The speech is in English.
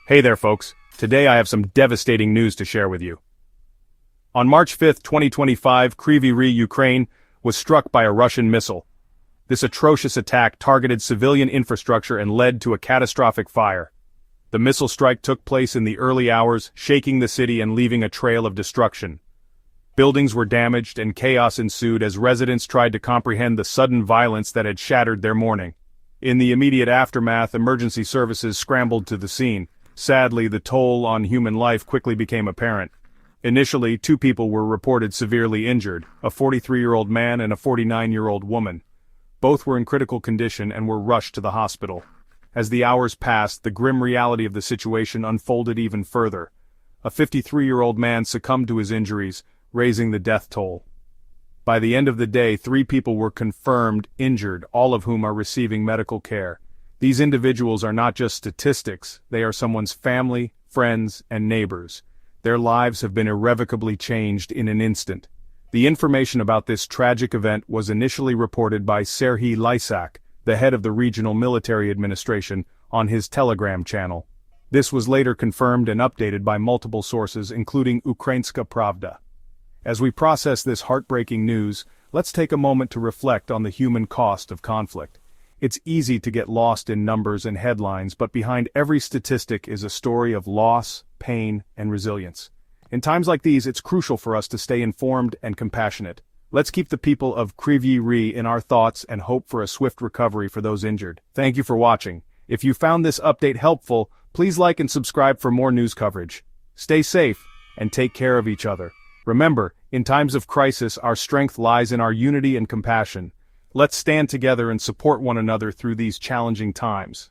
Hey there folks, today I have some devastating news to share with you. On March 5, 2025, Kryvyi Rih, Ukraine, was struck by a Russian missile. This atrocious attack targeted civilian infrastructure and led to a catastrophic fire. The missile strike took place in the early hours, shaking the city and leaving a trail of destruction. Buildings were damaged and chaos ensued as residents tried to comprehend the sudden violence that had shattered their morning. In the immediate aftermath, emergency services scrambled to the scene. Sadly, the toll on human life quickly became apparent. Initially, 2 people were reported severely injured, a 43-year-old man and a 49-year-old woman. Both were in critical condition and were rushed to the hospital. As the hours passed, the grim reality of the situation unfolded even further. A 53-year-old man succumbed to his injuries, raising the death toll. By the end of the day, 3 people were confirmed injured, all of whom are receiving medical care. These individuals are not just statistics, they are someone's family, friends, and neighbors. Their lives have been irrevocably changed in an instant. The information about this tragic event was initially reported by Serhiy Lysak, the head of the regional military administration, on his Telegram channel. This was later confirmed and updated by multiple sources, including Ukrainska Pravda. As we process this heartbreaking news, let's take a moment to reflect on the human cost of conflict. It's easy to get lost in numbers and headlines, but behind every statistic is a story of loss, pain, and resilience. In times like these, it's crucial for us to stay informed and compassionate. Let's keep the people of Kryvyi Rih in our thoughts and hope for a swift recovery for those injured. Thank you for watching. If you found this update helpful, please like and subscribe for more news coverage. Stay safe and take care of each other. Remember, in times of crisis, our strength lies in our unity and compassion. Let's stand together and support one another through these challenging times.